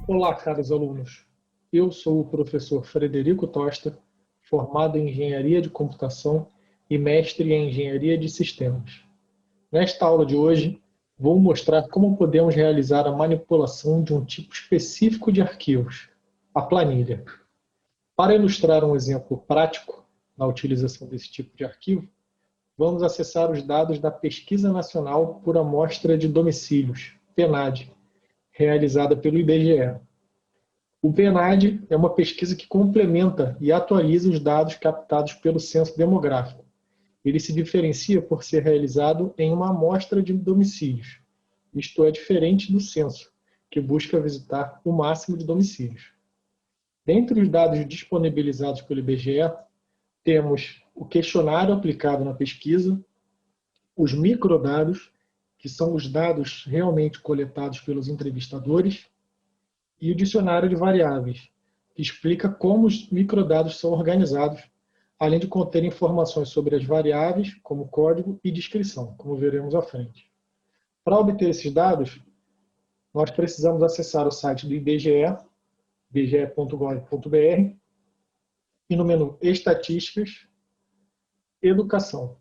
Olá, caros alunos. Eu sou o professor Frederico Tosta, formado em Engenharia de Computação e mestre em Engenharia de Sistemas. Nesta aula de hoje, vou mostrar como podemos realizar a manipulação de um tipo específico de arquivos, a planilha. Para ilustrar um exemplo prático na utilização desse tipo de arquivo, vamos acessar os dados da Pesquisa Nacional por Amostra de Domicílios, PNAD, realizada pelo IBGE. O PNAD é uma pesquisa que complementa e atualiza os dados captados pelo Censo Demográfico. Ele se diferencia por ser realizado em uma amostra de domicílios, isto é, diferente do censo, que busca visitar o máximo de domicílios. Dentre os dados disponibilizados pelo IBGE, temos o questionário aplicado na pesquisa, os microdados, que são os dados realmente coletados pelos entrevistadores, e o dicionário de variáveis, que explica como os microdados são organizados, além de conter informações sobre as variáveis, como código e descrição, como veremos à frente. Para obter esses dados, nós precisamos acessar o site do IBGE, ibge.gov.br, e no menu Estatísticas, Educação.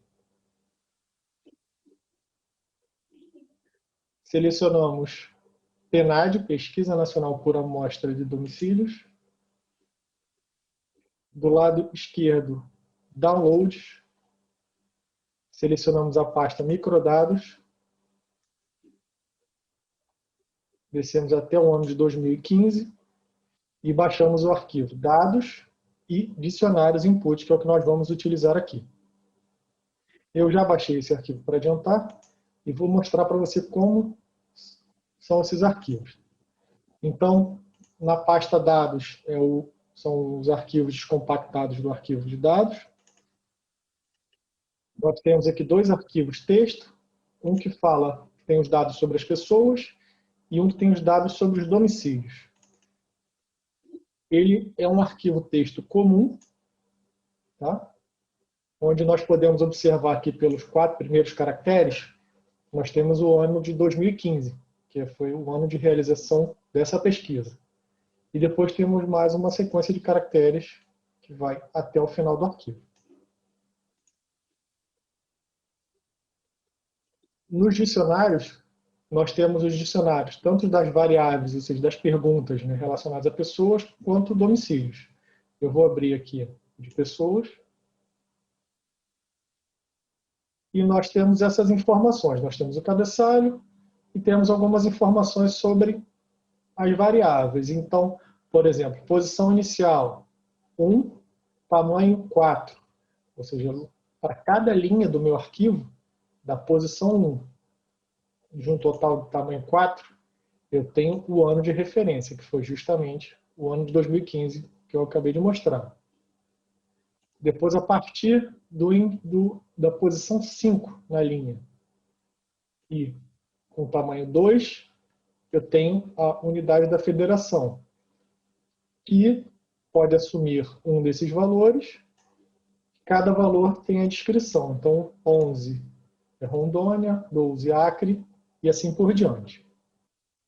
Selecionamos PNAD, Pesquisa Nacional por Amostra de Domicílios. Do lado esquerdo, Downloads. Selecionamos a pasta Microdados. Descemos até o ano de 2015 e baixamos o arquivo Dados e Dicionários Input, que é o que nós vamos utilizar aqui. Eu já baixei esse arquivo para adiantar e vou mostrar para você como são esses arquivos. Então, na pasta Dados são os arquivos descompactados do arquivo de dados. Nós temos aqui dois arquivos texto, um que tem os dados sobre as pessoas e um que tem os dados sobre os domicílios. Ele é um arquivo texto comum, tá? Onde nós podemos observar aqui pelos 4 primeiros caracteres, nós temos o ano de 2015, que foi o ano de realização dessa pesquisa. E depois temos mais uma sequência de caracteres que vai até o final do arquivo. Nos dicionários, nós temos os dicionários, tanto das variáveis, ou seja, das perguntas, né, relacionadas a pessoas, quanto domicílios. Eu vou abrir aqui de pessoas. E nós temos essas informações. Nós temos o cabeçalho e temos algumas informações sobre as variáveis. Então, por exemplo, posição inicial, 1, tamanho 4. Ou seja, para cada linha do meu arquivo, da posição 1, de um total de tamanho 4, eu tenho o ano de referência, que foi justamente o ano de 2015, que eu acabei de mostrar. Depois, a partir da posição 5 na linha, e com tamanho 2, eu tenho a unidade da federação, que pode assumir um desses valores. Cada valor tem a descrição. Então, 11 é Rondônia, 12 Acre, e assim por diante.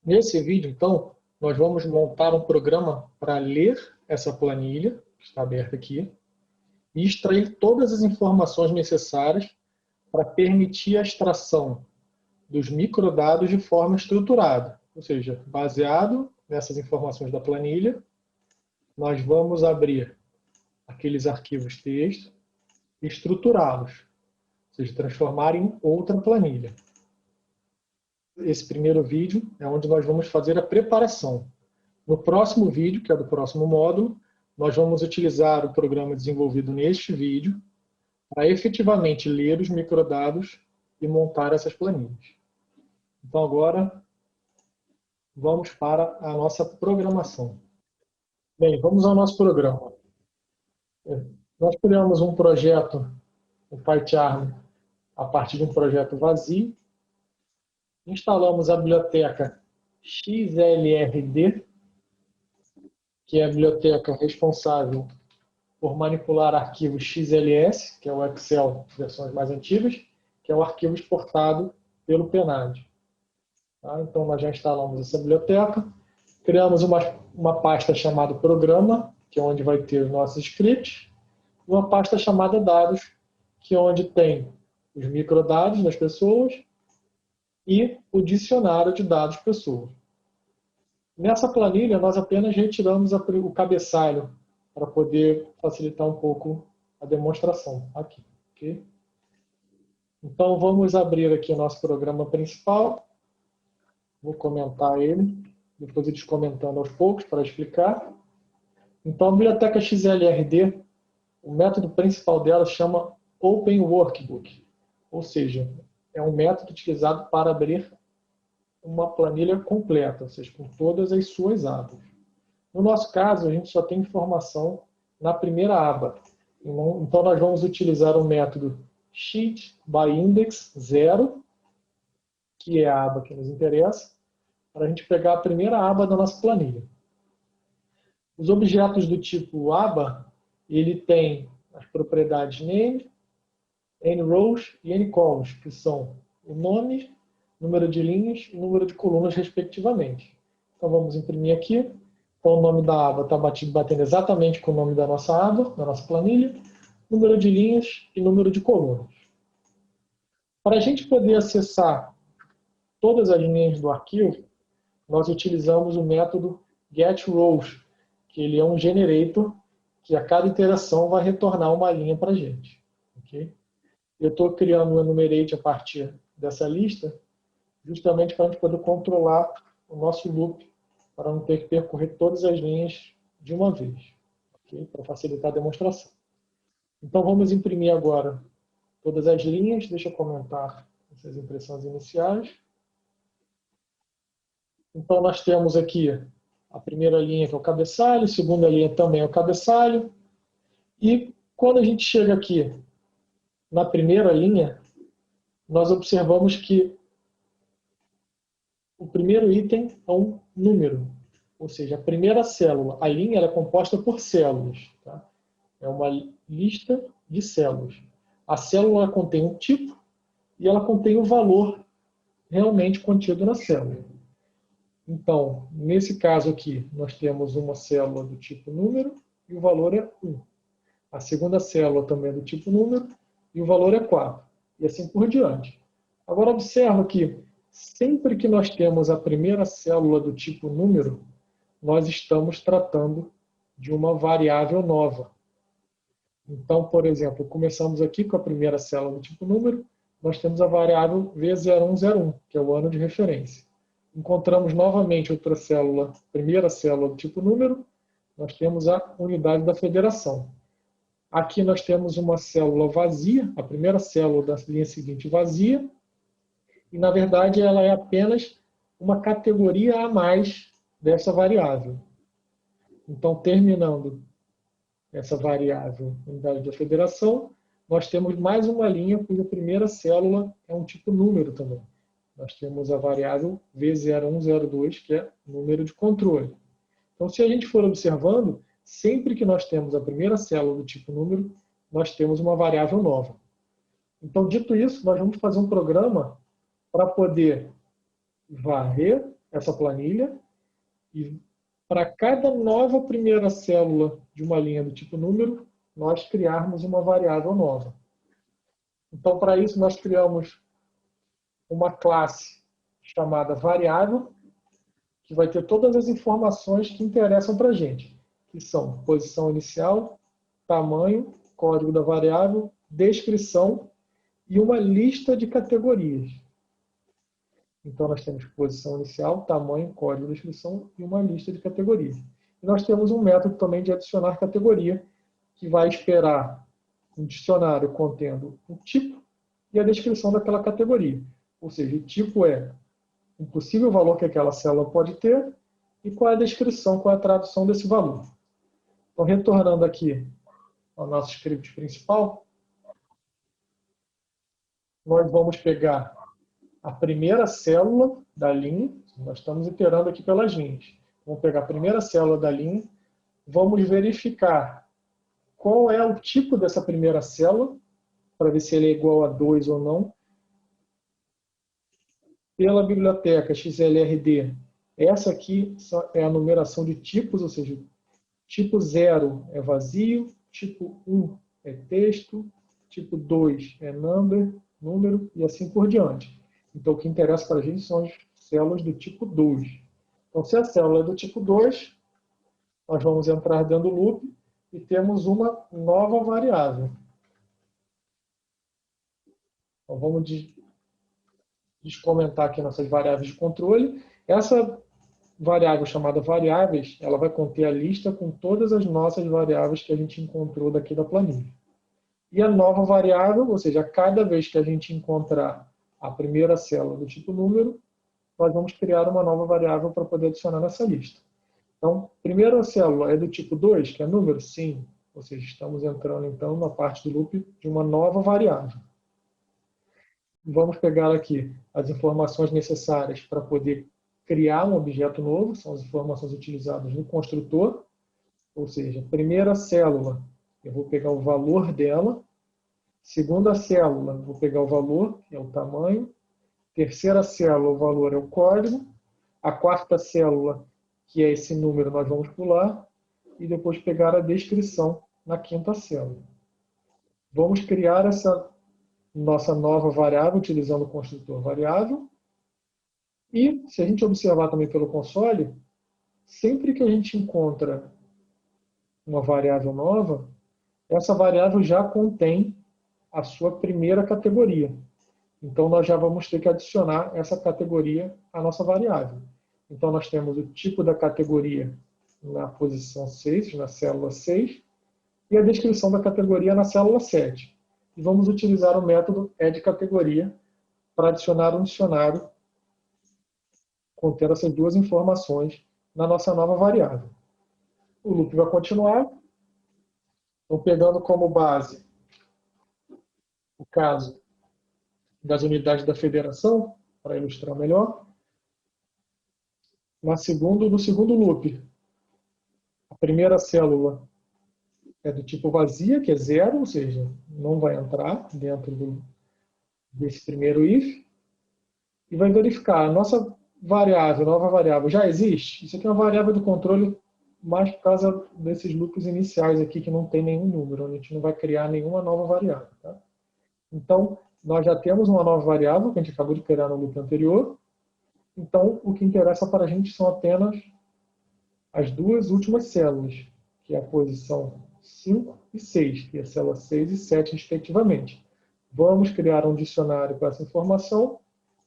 Nesse vídeo, então, nós vamos montar um programa para ler essa planilha, que está aberta aqui, e extrair todas as informações necessárias para permitir a extração dos microdados de forma estruturada. Ou seja, baseado nessas informações da planilha, nós vamos abrir aqueles arquivos texto e estruturá-los, ou seja, transformar em outra planilha. Esse primeiro vídeo é onde nós vamos fazer a preparação. No próximo vídeo, que é do próximo módulo, nós vamos utilizar o programa desenvolvido neste vídeo para efetivamente ler os microdados e montar essas planilhas. Então agora vamos para a nossa programação. Bem, vamos ao nosso programa. Nós criamos um projeto, o PyCharm, a partir de um projeto vazio. Instalamos a biblioteca XLRD, que é a biblioteca responsável por manipular arquivos XLS, que é o Excel versões mais antigas, que é o arquivo exportado pelo PNAD. Tá? Então, nós já instalamos essa biblioteca. Criamos uma pasta chamada programa, que é onde vai ter os nossos scripts, e uma pasta chamada dados, que é onde tem os microdados das pessoas e o dicionário de dados pessoas. Nessa planilha, nós apenas retiramos o cabeçalho para poder facilitar um pouco a demonstração aqui. Okay? Então, vamos abrir aqui o nosso programa principal. Vou comentar ele, depois eles comentando aos poucos para explicar. Então, a biblioteca XLRD, o método principal dela chama Open Workbook, ou seja, é um método utilizado para abrir uma planilha completa, ou seja, com todas as suas abas. No nosso caso, a gente só tem informação na primeira aba. Então, nós vamos utilizar o método Sheet by Index 0, que é a aba que nos interessa, para a gente pegar a primeira aba da nossa planilha. Os objetos do tipo aba, ele tem as propriedades name, nRows e nColumns, que são o nome, número de linhas e número de colunas, respectivamente. Então, vamos imprimir aqui. Então, o nome da aba está batendo exatamente com o nome da nossa aba, da nossa planilha, número de linhas e número de colunas. Para a gente poder acessar todas as linhas do arquivo, nós utilizamos o método getRows, que ele é um generator, que a cada iteração vai retornar uma linha para a gente. Okay? Eu estou criando um enumerate a partir dessa lista, justamente para a gente poder controlar o nosso loop, para não ter que percorrer todas as linhas de uma vez, okay? Para facilitar a demonstração. Então, vamos imprimir agora todas as linhas. Deixa eu comentar essas impressões iniciais. Então, nós temos aqui a primeira linha, que é o cabeçalho, a segunda linha também é o cabeçalho. E quando a gente chega aqui na primeira linha, nós observamos que o primeiro item é um número, ou seja, a primeira célula. A linha ela é composta por células. Tá? É uma lista de células. A célula contém um tipo e ela contém o valor realmente contido na célula. Então, nesse caso aqui, nós temos uma célula do tipo número e o valor é 1. A segunda célula também é do tipo número e o valor é 4. E assim por diante. Agora, observa que sempre que nós temos a primeira célula do tipo número, nós estamos tratando de uma variável nova. Então, por exemplo, começamos aqui com a primeira célula do tipo número, nós temos a variável V0101, que é o ano de referência. Encontramos novamente outra célula, primeira célula do tipo número, nós temos a unidade da federação. Aqui nós temos uma célula vazia, a primeira célula da linha seguinte vazia, e na verdade ela é apenas uma categoria a mais dessa variável. Então, terminando essa variável unidade da federação, nós temos mais uma linha cuja primeira célula é um tipo número também. Nós temos a variável V0102, que é número de controle. Então, se a gente for observando, sempre que nós temos a primeira célula do tipo número, nós temos uma variável nova. Então, dito isso, nós vamos fazer um programa para poder varrer essa planilha e para cada nova primeira célula de uma linha do tipo número, nós criarmos uma variável nova. Então, para isso, nós criamos uma classe chamada variável, que vai ter todas as informações que interessam para a gente, que são posição inicial, tamanho, código da variável, descrição e uma lista de categorias. Então, nós temos posição inicial, tamanho, código, descrição e uma lista de categorias. E nós temos um método também de adicionar categoria, que vai esperar um dicionário contendo o tipo e a descrição daquela categoria. Ou seja, o tipo é o possível valor que aquela célula pode ter e qual é a descrição, qual é a tradução desse valor. Então, retornando aqui ao nosso script principal, nós vamos pegar a primeira célula da linha, nós estamos iterando aqui pelas linhas. Vamos pegar a primeira célula da linha, vamos verificar qual é o tipo dessa primeira célula, para ver se ele é igual a 2 ou não. Pela biblioteca XLRD, Essa aqui é a numeração de tipos, ou seja, tipo 0 é vazio, tipo 1 é texto, tipo 2 é número, e assim por diante. Então, o que interessa para a gente são as células do tipo 2. Então, se a célula é do tipo 2, nós vamos entrar dentro do loop e temos uma nova variável. Então, vamos descomentar aqui nossas variáveis de controle. Essa variável chamada variáveis, ela vai conter a lista com todas as nossas variáveis que a gente encontrou daqui da planilha. E a nova variável, ou seja, cada vez que a gente encontrar a primeira célula do tipo número, nós vamos criar uma nova variável para poder adicionar nessa lista. Então, primeira célula é do tipo 2, que é número? Sim. Ou seja, estamos entrando então na parte do loop de uma nova variável. Vamos pegar aqui as informações necessárias para poder criar um objeto novo, são as informações utilizadas no construtor, ou seja, primeira célula, eu vou pegar o valor dela, segunda célula, eu vou pegar o valor, que é o tamanho, terceira célula, o valor é o código, a quarta célula, que é esse número, nós vamos pular, e depois pegar a descrição na quinta célula. Vamos criar essa nossa nova variável utilizando o construtor variável. E, se a gente observar também pelo console, sempre que a gente encontra uma variável nova, essa variável já contém a sua primeira categoria. Então, nós já vamos ter que adicionar essa categoria à nossa variável. Então, nós temos o tipo da categoria na posição 6, na célula 6, e a descrição da categoria na célula 7. E vamos utilizar o método addCategoria para adicionar um dicionário contendo essas duas informações na nossa nova variável. O loop vai continuar. Então, pegando como base o caso das unidades da federação, para ilustrar melhor, no segundo loop, a primeira célula é do tipo vazia, que é 0, ou seja, não vai entrar dentro desse primeiro if, e vai verificar a nossa variável, nova variável, já existe? Isso aqui é uma variável do controle, mais por causa desses loops iniciais aqui, que não tem nenhum número, a gente não vai criar nenhuma nova variável. Tá? Então, nós já temos uma nova variável, que a gente acabou de criar no loop anterior. Então, o que interessa para a gente são apenas as duas últimas células, que é a posição 5 e 6, que é a célula 6 e 7, respectivamente. Vamos criar um dicionário com essa informação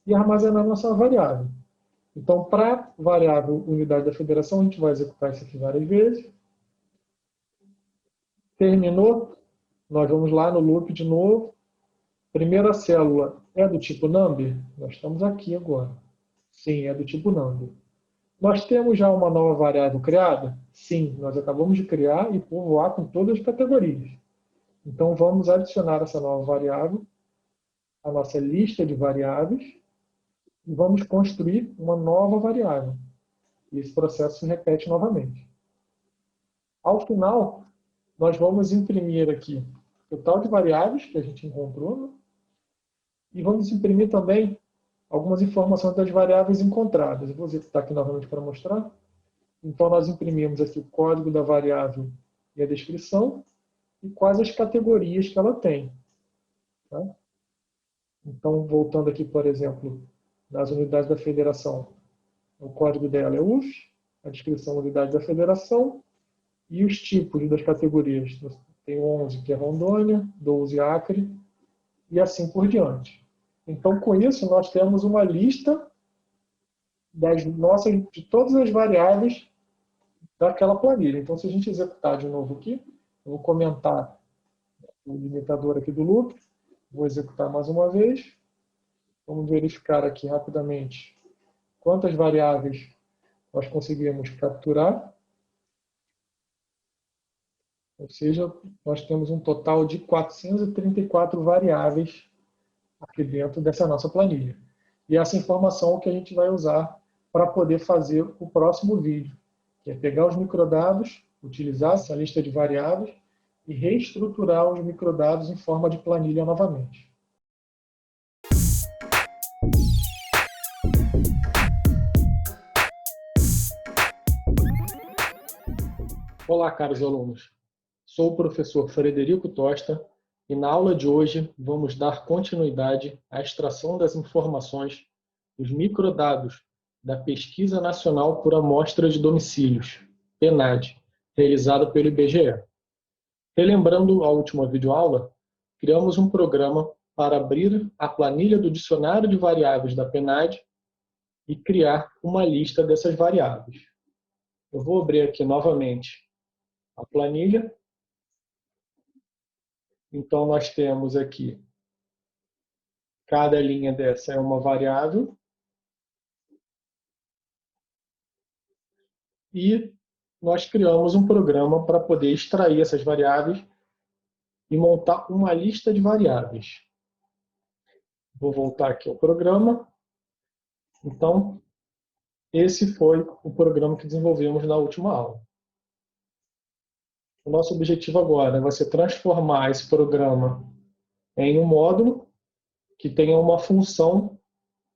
e armazenar nossa variável. Então, para a variável unidade da federação, a gente vai executar isso aqui várias vezes. Terminou, nós vamos lá no loop de novo. Primeira célula é do tipo number? Nós estamos aqui agora. Sim, é do tipo number. Nós temos já uma nova variável criada? Sim, nós acabamos de criar e povoar com todas as categorias. Então, vamos adicionar essa nova variável à nossa lista de variáveis e vamos construir uma nova variável. E esse processo se repete novamente. Ao final, nós vamos imprimir aqui o total de variáveis que a gente encontrou, né? E vamos imprimir também algumas informações das variáveis encontradas. Eu vou executar aqui novamente para mostrar. Então, nós imprimimos aqui o código da variável e a descrição, e quais as categorias que ela tem. Tá? Então, voltando aqui, por exemplo, nas unidades da federação, o código dela é UF, a descrição da unidade da federação, e os tipos das categorias. Tem 11, que é Rondônia, 12, Acre, e assim por diante. Então, com isso, nós temos uma lista de todas as variáveis daquela planilha. Então, se a gente executar de novo aqui, eu vou comentar o limitador aqui do loop, vou executar mais uma vez. Vamos verificar aqui rapidamente quantas variáveis nós conseguimos capturar. Ou seja, nós temos um total de 434 variáveis aqui dentro dessa nossa planilha. E essa informação é o que a gente vai usar para poder fazer o próximo vídeo, que é pegar os microdados, utilizar essa lista de variáveis e reestruturar os microdados em forma de planilha novamente. Olá, caros alunos. Sou o professor Frederico Tosta e na aula de hoje vamos dar continuidade à extração das informações dos microdados da Pesquisa Nacional por Amostra de Domicílios, PNAD, realizada pelo IBGE. Relembrando a última videoaula, criamos um programa para abrir a planilha do dicionário de variáveis da PNAD e criar uma lista dessas variáveis. Eu vou abrir aqui novamente a planilha. Então, nós temos aqui, cada linha dessa é uma variável. E nós criamos um programa para poder extrair essas variáveis e montar uma lista de variáveis. Vou voltar aqui ao programa. Então, esse foi o programa que desenvolvemos na última aula. O nosso objetivo agora vai ser transformar esse programa em um módulo que tenha uma função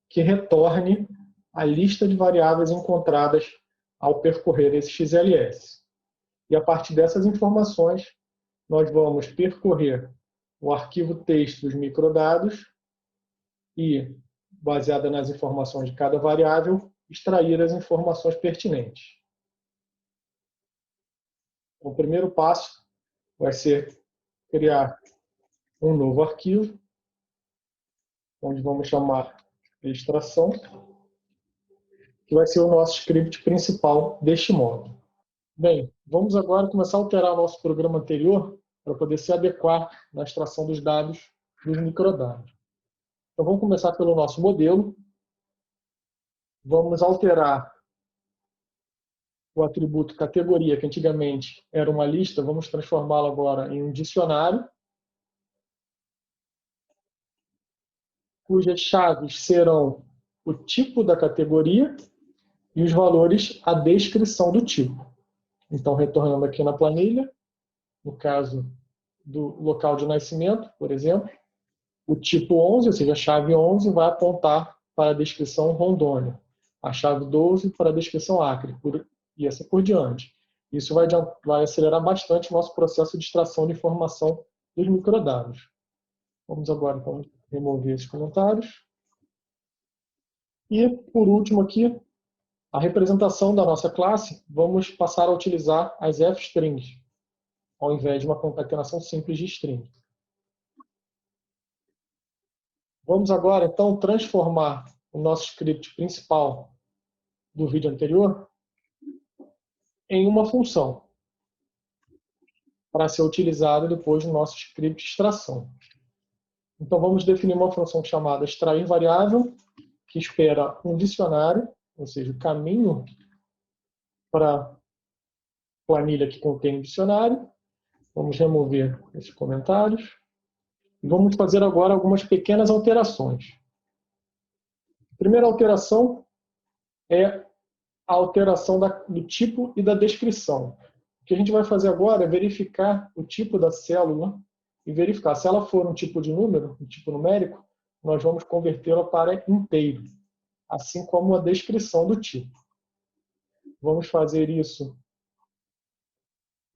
que retorne a lista de variáveis encontradas ao percorrer esse XLS. E a partir dessas informações, nós vamos percorrer o arquivo texto dos microdados e, baseada nas informações de cada variável, extrair as informações pertinentes. O primeiro passo vai ser criar um novo arquivo, onde vamos chamar de extração, que vai ser o nosso script principal deste módulo. Bem, vamos agora começar a alterar o nosso programa anterior para poder se adequar na extração dos dados dos microdados. Então vamos começar pelo nosso modelo. Vamos alterar o atributo categoria, que antigamente era uma lista, vamos transformá-lo agora em um dicionário, cujas chaves serão o tipo da categoria e os valores, a descrição do tipo. Então, retornando aqui na planilha, no caso do local de nascimento, por exemplo, o tipo 11, ou seja, a chave 11, vai apontar para a descrição Rondônia. A chave 12 para a descrição Acre, e assim por diante. Isso vai acelerar bastante o nosso processo de extração de informação dos microdados. Vamos agora, então, remover esses comentários. E, por último aqui, a representação da nossa classe, vamos passar a utilizar as f-strings, ao invés de uma concatenação simples de string. Vamos agora, então, transformar o nosso script principal do vídeo anterior em uma função para ser utilizada depois no nosso script de extração. Então, vamos definir uma função chamada extrair variável, que espera um dicionário, ou seja, o caminho para a planilha que contém o dicionário. Vamos remover esses comentários. E vamos fazer agora algumas pequenas alterações. A primeira alteração é a alteração do tipo e da descrição. O que a gente vai fazer agora é verificar o tipo da célula e verificar. Se ela for um tipo de número, um tipo numérico, nós vamos convertê-la para inteiro, assim como a descrição do tipo. Vamos fazer isso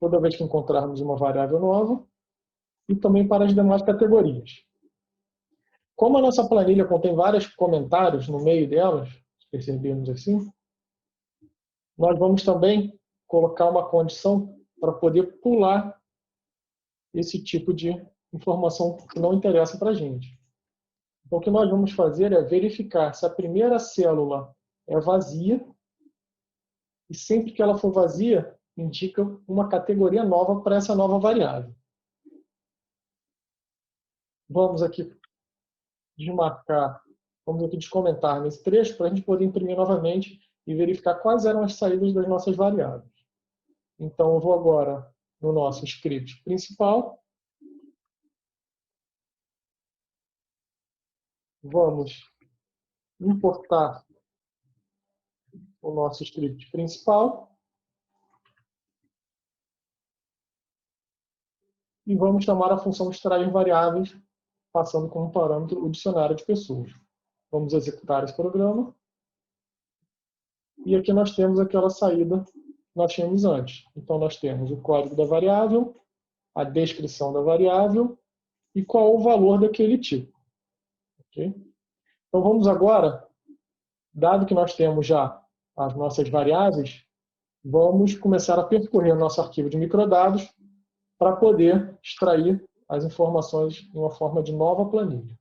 toda vez que encontrarmos uma variável nova e também para as demais categorias. Como a nossa planilha contém vários comentários no meio delas, percebemos assim, nós vamos também colocar uma condição para poder pular esse tipo de informação que não interessa para a gente. Então, o que nós vamos fazer é verificar se a primeira célula é vazia e sempre que ela for vazia, indica uma categoria nova para essa nova variável. Vamos aqui desmarcar, vamos aqui descomentar nesse trecho para a gente poder imprimir novamente e verificar quais eram as saídas das nossas variáveis. Então, eu vou agora no nosso script principal. Vamos importar o nosso script principal. E vamos chamar a função extrair variáveis, passando como parâmetro o dicionário de pessoas. Vamos executar esse programa. E aqui nós temos aquela saída nós tínhamos antes. Então, nós temos o código da variável, a descrição da variável e qual o valor daquele tipo. Okay? Então, vamos agora, dado que nós temos já as nossas variáveis, vamos começar a percorrer o nosso arquivo de microdados para poder extrair as informações em uma forma de nova planilha.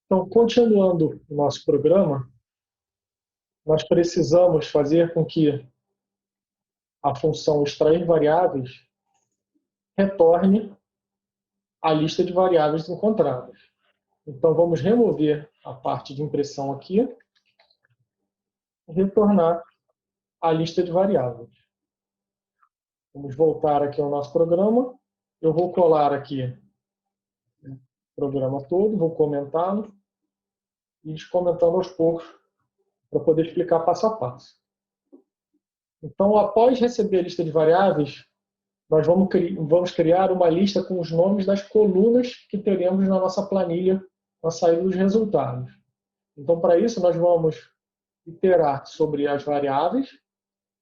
Então, continuando o nosso programa, nós precisamos fazer com que a função extrair variáveis retorne a lista de variáveis encontradas. Então, vamos remover a parte de impressão aqui e retornar a lista de variáveis. Vamos voltar aqui ao nosso programa. Eu vou colar aqui o programa todo, vou comentá-lo e descomentando aos poucos para poder explicar passo a passo. Então, após receber a lista de variáveis, nós vamos criar uma lista com os nomes das colunas que teremos na nossa planilha na saída dos resultados. Então, para isso, nós vamos iterar sobre as variáveis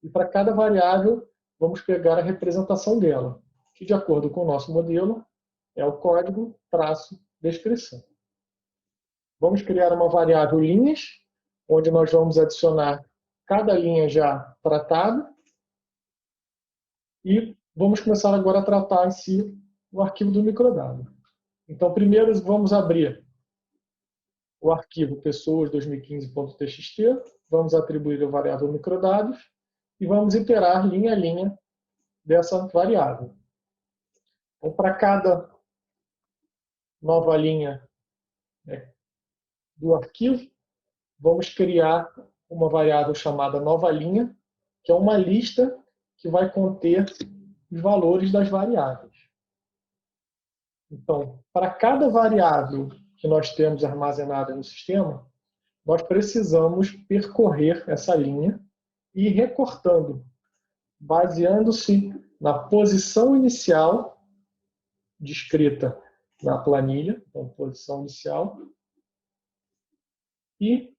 e para cada variável vamos pegar a representação dela, que de acordo com o nosso modelo é o código traço descrição. Vamos criar uma variável linhas, onde nós vamos adicionar cada linha já tratada e vamos começar agora a tratar em si o arquivo do microdado. Então, primeiro vamos abrir o arquivo pessoas2015.txt, vamos atribuir a variável microdados e vamos iterar linha a linha dessa variável. Então, para cada nova linha do arquivo, vamos criar uma variável chamada nova linha, que é uma lista que vai conter os valores das variáveis. Então, para cada variável que nós temos armazenada no sistema, nós precisamos percorrer essa linha e ir recortando, baseando-se na posição inicial descrita na planilha, então posição inicial, e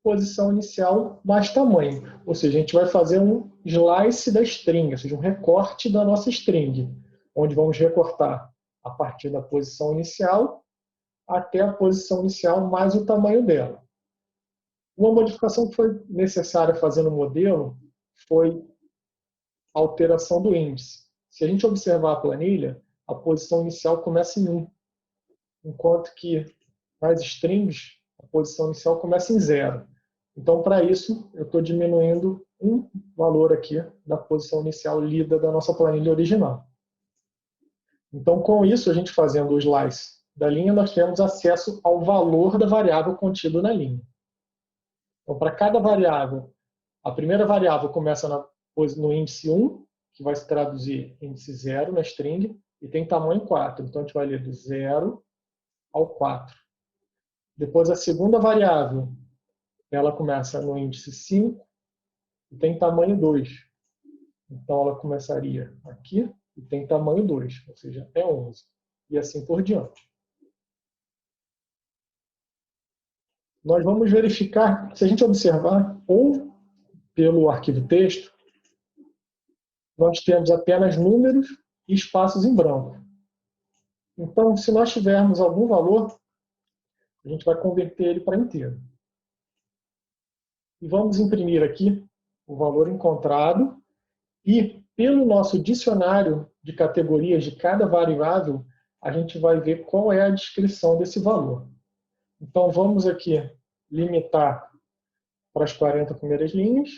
posição inicial mais tamanho. Ou seja, a gente vai fazer um slice da string, ou seja, um recorte da nossa string, onde vamos recortar a partir da posição inicial até a posição inicial mais o tamanho dela. Uma modificação que foi necessária fazer no modelo foi a alteração do índice. Se a gente observar a planilha, a posição inicial começa em 1, enquanto que nas strings a posição inicial começa em 0. Então, para isso, eu estou diminuindo um valor aqui da posição inicial lida da nossa planilha original. Então, com isso, a gente fazendo o slice da linha, nós temos acesso ao valor da variável contido na linha. Então, para cada variável, a primeira variável começa no índice 1, que vai se traduzir em índice 0 na string, e tem tamanho 4. Então, a gente vai ler do 0 ao 4. Depois, a segunda variável, ela começa no índice 5 e tem tamanho 2. Então, ela começaria aqui e tem tamanho 2, ou seja, até 11. E assim por diante. Nós vamos verificar, se a gente observar, ou pelo arquivo texto, nós temos apenas números e espaços em branco. Então, se nós tivermos algum valor, a gente vai converter ele para inteiro. E vamos imprimir aqui o valor encontrado e, pelo nosso dicionário de categorias de cada variável, a gente vai ver qual é a descrição desse valor. Então, vamos aqui limitar para as 40 primeiras linhas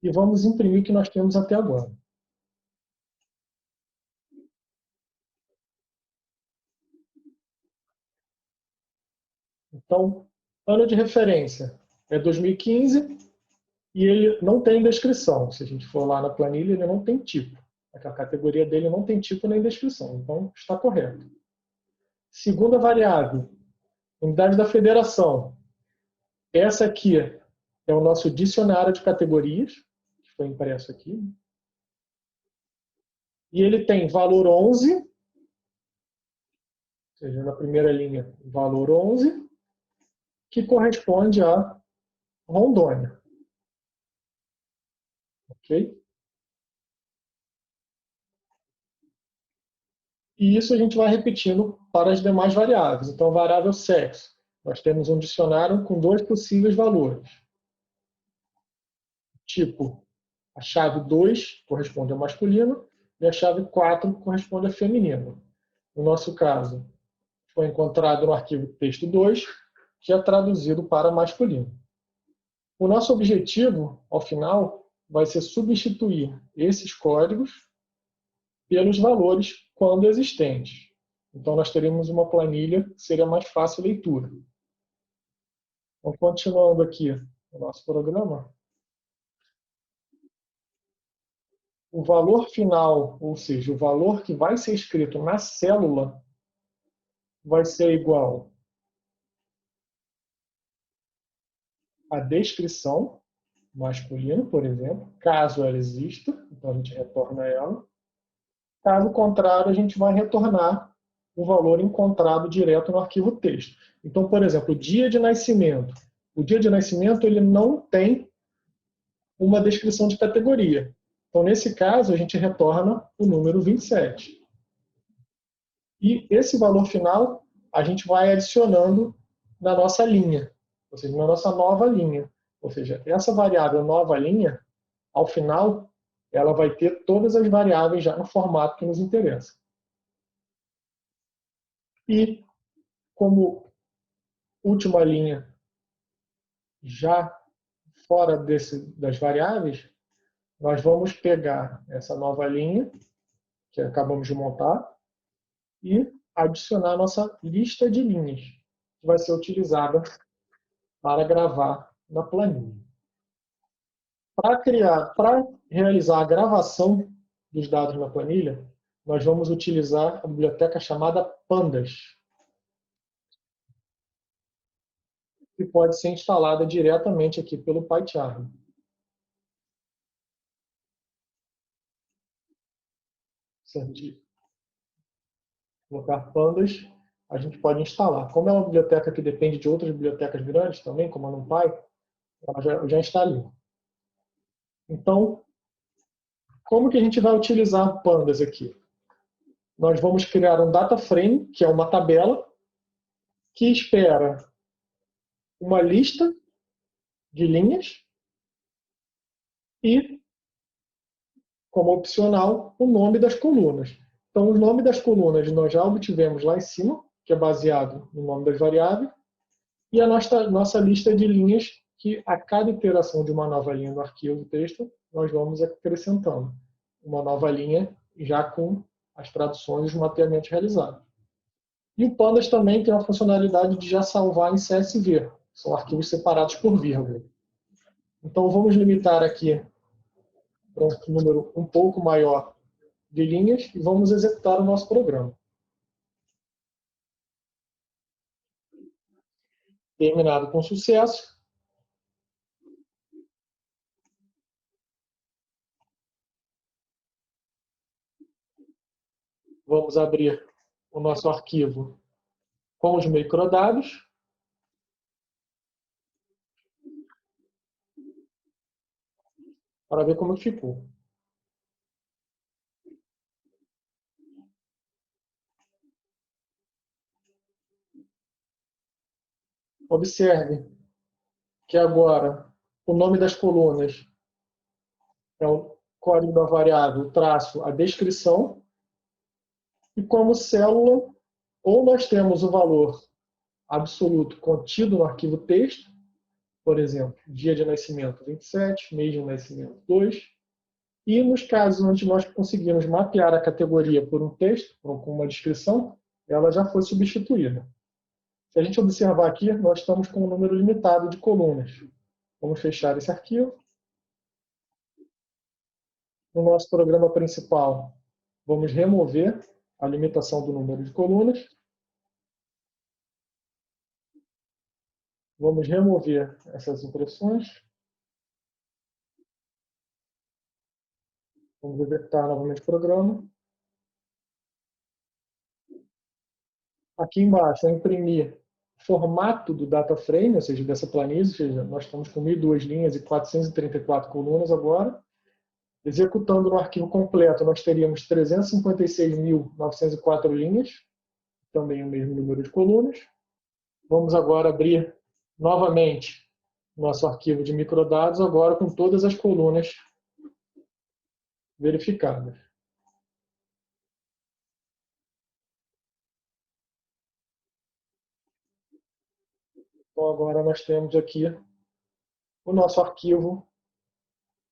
e vamos imprimir o que nós temos até agora. Então, ano de referência é 2015 e ele não tem descrição. Se a gente for lá na planilha, ele não tem tipo. A categoria dele não tem tipo nem descrição. Então, está correto. Segunda variável, unidade da federação. Essa aqui é o nosso dicionário de categorias, que foi impresso aqui. E ele tem valor 11, ou seja, na primeira linha, valor 11, que corresponde a Rondônia. ok? E isso a gente vai repetindo para as demais variáveis. Então, variável sexo. Nós temos um dicionário com dois possíveis valores. Tipo, a chave 2 corresponde ao masculino e a chave 4 corresponde ao feminino. No nosso caso, foi encontrado no arquivo texto 2, que é traduzido para masculino. O nosso objetivo, ao final, vai ser substituir esses códigos pelos valores quando existentes. Então, nós teremos uma planilha que seria mais fácil a leitura. Então, continuando aqui o nosso programa, o valor final, ou seja, o valor que vai ser escrito na célula, vai ser igual à descrição, masculino, por exemplo, caso ela exista, então a gente retorna ela. Caso contrário, a gente vai retornar o valor encontrado direto no arquivo texto. Então, por exemplo, o dia de nascimento. O dia de nascimento ele não tem uma descrição de categoria. Então, nesse caso, a gente retorna o número 27. E esse valor final a gente vai adicionando na nossa linha, ou seja, na nossa nova linha. Ou seja, essa variável nova linha, ao final, ela vai ter todas as variáveis já no formato que nos interessa. E, como última linha, já fora das variáveis, nós vamos pegar essa nova linha, que acabamos de montar, e adicionar a nossa lista de linhas, que vai ser utilizada para gravar na planilha. Para realizar a gravação dos dados na planilha, nós vamos utilizar a biblioteca chamada Pandas, que pode ser instalada diretamente aqui pelo PyCharm. Se a gente colocar Pandas, a gente pode instalar. Como é uma biblioteca que depende de outras bibliotecas grandes também, como a NumPy, ela já está ali. Então, como que a gente vai utilizar Pandas aqui? Nós vamos criar um data frame, que é uma tabela, que espera uma lista de linhas e, como opcional, o nome das colunas. Então, o nome das colunas nós já obtivemos lá em cima, que é baseado no nome das variáveis, e a nossa lista de linhas, que a cada iteração de uma nova linha no arquivo texto, nós vamos acrescentando uma nova linha já com as traduções e os mapeamentos realizados. E o Pandas também tem a funcionalidade de já salvar em CSV, são arquivos separados por vírgula. Então vamos limitar aqui para um número um pouco maior de linhas e vamos executar o nosso programa. Terminado com sucesso, vamos abrir o nosso arquivo com os microdados. Para ver como ficou. Observe que agora o nome das colunas é o código da variável traço a descrição, e como célula, ou nós temos o valor absoluto contido no arquivo texto, por exemplo, dia de nascimento 27, mês de nascimento 2, e nos casos onde nós conseguimos mapear a categoria por um texto, ou com uma descrição, ela já foi substituída. Se a gente observar aqui, nós estamos com um número limitado de colunas. Vamos fechar esse arquivo. No nosso programa principal, vamos remover a limitação do número de colunas. Vamos remover essas impressões. Vamos executar novamente o programa. Aqui embaixo, eu imprimir o formato do data frame, ou seja, dessa planilha, ou seja, nós estamos com 1.002 linhas e 434 colunas agora. Executando no arquivo completo, nós teríamos 356.904 linhas, também o mesmo número de colunas. Vamos agora abrir novamente nosso arquivo de microdados, agora com todas as colunas verificadas. Então, agora nós temos aqui o nosso arquivo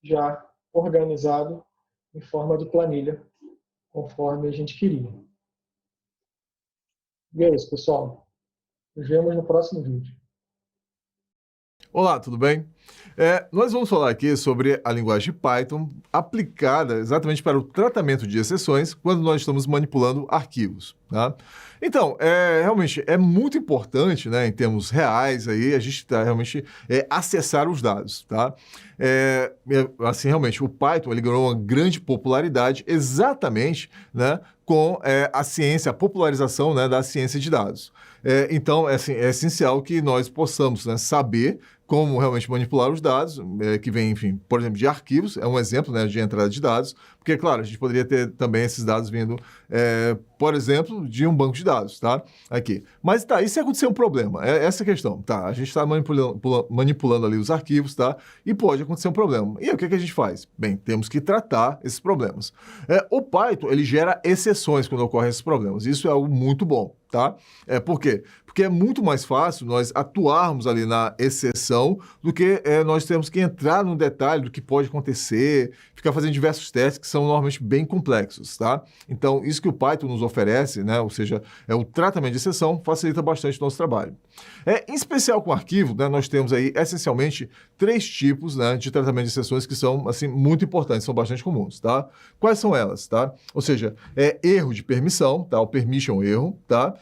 já organizado em forma de planilha, conforme a gente queria. E é isso, pessoal. Nos vemos no próximo vídeo. Olá, tudo bem? Nós vamos falar aqui sobre a linguagem Python aplicada exatamente para o tratamento de exceções quando nós estamos manipulando arquivos. Tá? Então, realmente é muito importante, né, em termos reais, aí, a gente realmente acessar os dados. Tá? Assim, realmente, o Python ele ganhou uma grande popularidade exatamente, né, com a ciência, a popularização, né, da ciência de dados. Então, assim, é essencial que nós possamos, né, saber como realmente manipular os dados, que vem, enfim, por exemplo, de arquivos, é um exemplo, né, de entrada de dados, porque, claro, a gente poderia ter também esses dados vindo, por exemplo, de um banco de dados, tá? Aqui. Mas tá, e se acontecer um problema? Essa é a questão, tá? A gente está manipulando ali os arquivos, tá? E pode acontecer um problema. E aí, o que a gente faz? Bem, temos que tratar esses problemas. O Python, ele gera exceções quando ocorrem esses problemas. Isso é algo muito bom, tá? Por quê? Porque é muito mais fácil nós atuarmos ali na exceção do que nós temos que entrar no detalhe do que pode acontecer, ficar fazendo diversos testes que são normalmente bem complexos, tá? Então, isso que o Python nos oferece, né, ou seja, o tratamento de exceção, facilita bastante o nosso trabalho. Em especial com arquivo, né, nós temos aí, essencialmente, 3 tipos, né, de tratamento de exceções que são, assim, muito importantes, são bastante comuns, tá? Quais são elas, tá? Ou seja, erro de permissão, tá? O permission erro, tá?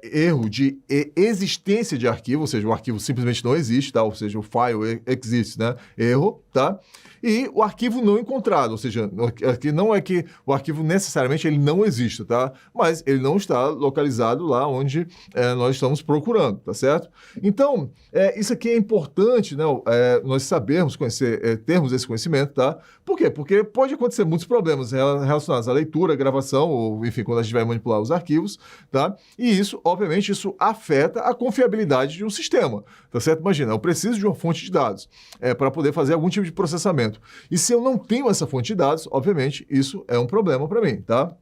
Erro de existência de arquivo, ou seja, o arquivo simplesmente não existe, tá? Ou seja, o file exists, né? Erro, tá? E o arquivo não encontrado, ou seja, aqui não é que o arquivo necessariamente ele não existe, tá? Mas ele não está localizado lá onde nós estamos procurando, tá certo? Então, isso aqui é importante, né? Nós sabermos conhecer, termos esse conhecimento, tá? Por quê? Porque pode acontecer muitos problemas relacionados à leitura, gravação, ou enfim, quando a gente vai manipular os arquivos, tá? E isso, obviamente, isso afeta a confiabilidade de um sistema, tá certo? Imagina, eu preciso de uma fonte de dados para poder fazer algum tipo de processamento. E se eu não tenho essa fonte de dados, obviamente, isso é um problema para mim, tá?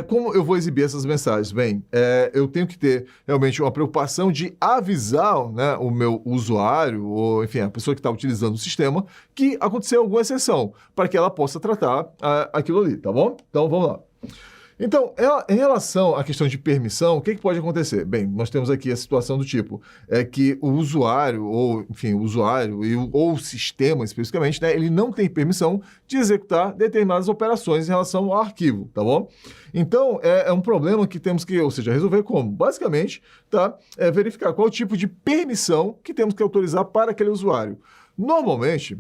Como eu vou exibir essas mensagens? Bem, eu tenho que ter realmente uma preocupação de avisar, né, o meu usuário, ou enfim, a pessoa que está utilizando o sistema, que aconteceu alguma exceção, para que ela possa tratar aquilo ali, tá bom? Então, vamos lá. Então, em relação à questão de permissão, o que pode acontecer? Bem, nós temos aqui a situação do tipo, que o usuário, ou enfim, o usuário ou o sistema especificamente, né, ele não tem permissão de executar determinadas operações em relação ao arquivo, tá bom? Então, é um problema que temos que, ou seja, resolver como? Basicamente, tá, verificar qual tipo de permissão que temos que autorizar para aquele usuário. Normalmente,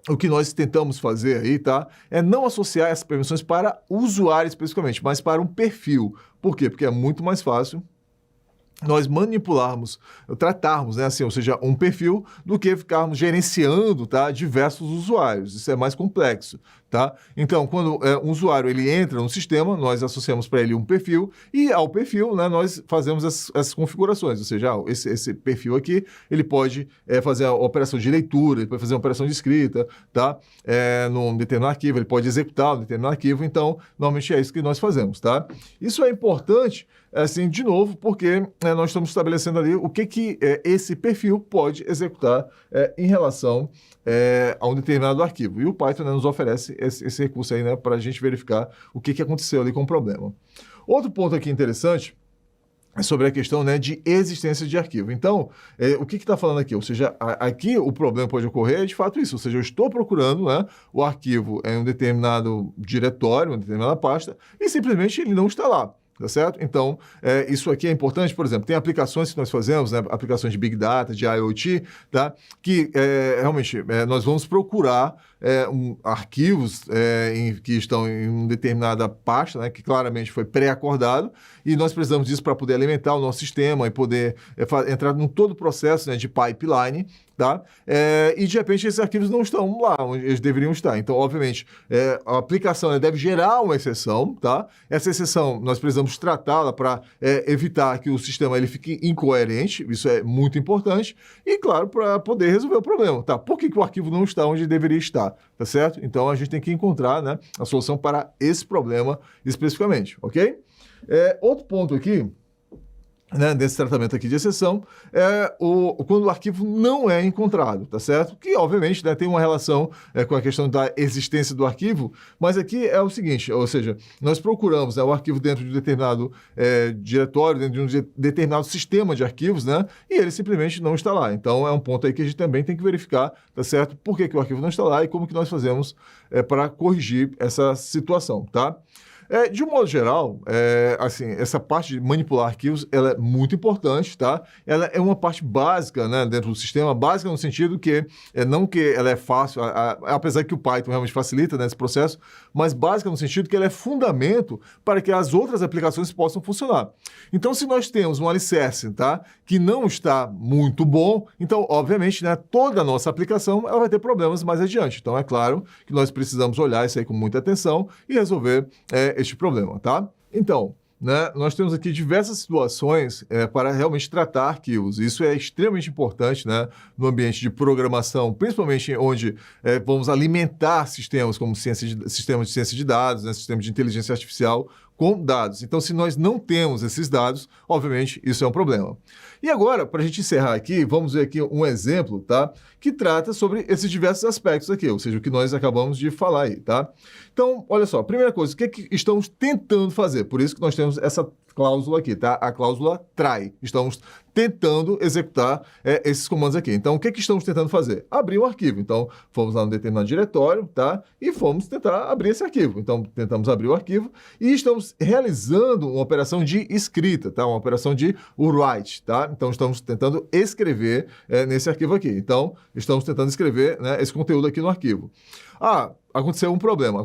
o que nós tentamos fazer aí, tá? É não associar essas permissões para o usuário especificamente, mas para um perfil. Por quê? Porque é muito mais fácil nós manipularmos, tratarmos, né, assim, ou seja, um perfil, do que ficarmos gerenciando, tá, diversos usuários. Isso é mais complexo, tá? Então, quando um usuário ele entra no sistema, nós associamos para ele um perfil e ao perfil, né, nós fazemos essas configurações. Ou seja, esse perfil aqui, ele pode fazer a operação de leitura, ele pode fazer uma operação de escrita, tá? Num determinado arquivo, ele pode executar um determinado arquivo. Então, normalmente é isso que nós fazemos, tá? Isso é importante, assim, de novo, porque nós estamos estabelecendo ali o que esse perfil pode executar em relação a um determinado arquivo. E o Python, né, nos oferece esse recurso aí, né, para a gente verificar o que aconteceu ali com o problema. Outro ponto aqui interessante é sobre a questão, né, de existência de arquivo. Então, o que está falando aqui? Ou seja, aqui o problema pode ocorrer de fato isso. Ou seja, eu estou procurando, né, o arquivo em um determinado diretório, uma determinada pasta, e simplesmente ele não está lá. tá certo? Então, isso aqui é importante, por exemplo, tem aplicações que nós fazemos, né, aplicações de Big Data, de IoT, tá? Que realmente nós vamos procurar arquivos que estão em uma determinada pasta, né, que claramente foi pré-acordado, e nós precisamos disso para poder alimentar o nosso sistema e poder entrar em todo o processo, né, de pipeline, tá? E de repente esses arquivos não estão lá onde eles deveriam estar. Então, obviamente, a aplicação, né, deve gerar uma exceção, tá? Essa exceção nós precisamos tratá-la para evitar que o sistema ele fique incoerente, isso é muito importante, e claro, para poder resolver o problema, tá? Por que o arquivo não está onde deveria estar, tá certo? Então a gente tem que encontrar, né, a solução para esse problema especificamente, ok? Outro ponto aqui, né, desse tratamento aqui de exceção, quando o arquivo não é encontrado, tá certo? Que, obviamente, né, tem uma relação com a questão da existência do arquivo, mas aqui é o seguinte, ou seja, nós procuramos, né, o arquivo dentro de um determinado diretório, dentro de um determinado sistema de arquivos, né, e ele simplesmente não está lá. Então, é um ponto aí que a gente também tem que verificar, tá certo? Por que o arquivo não está lá e como que nós fazemos para corrigir essa situação, tá? De um modo geral, assim, essa parte de manipular arquivos, ela é muito importante, tá? Ela é uma parte básica, né, dentro do sistema, básica no sentido que, não que ela é fácil, apesar que o Python realmente facilita, né, esse processo, mas básica no sentido que ela é fundamento para que as outras aplicações possam funcionar. Então, se nós temos um alicerce, tá, que não está muito bom, então, obviamente, né, toda a nossa aplicação ela vai ter problemas mais adiante. Então, é claro que nós precisamos olhar isso aí com muita atenção e resolver este problema, tá? Então, né, nós temos aqui diversas situações para realmente tratar arquivos. Isso é extremamente importante, né, no ambiente de programação, principalmente onde vamos alimentar sistemas como sistemas de ciência de dados, né, sistemas de inteligência artificial com dados. Então, se nós não temos esses dados, obviamente, isso é um problema. E agora, para a gente encerrar aqui, vamos ver aqui um exemplo, tá? Que trata sobre esses diversos aspectos aqui, ou seja, o que nós acabamos de falar aí, tá? Então, olha só, primeira coisa, o que é que estamos tentando fazer? Por isso que nós temos essa cláusula aqui, tá? A cláusula try. Estamos tentando executar esses comandos aqui. Então, o que é que estamos tentando fazer? Abrir um arquivo. Então, fomos lá no determinado diretório, tá? E fomos tentar abrir esse arquivo. Então, tentamos abrir o arquivo e estamos realizando uma operação de escrita, tá? Uma operação de write, tá? Então, estamos tentando escrever nesse arquivo aqui. Então, estamos tentando escrever, né, esse conteúdo aqui no arquivo. Aconteceu um problema.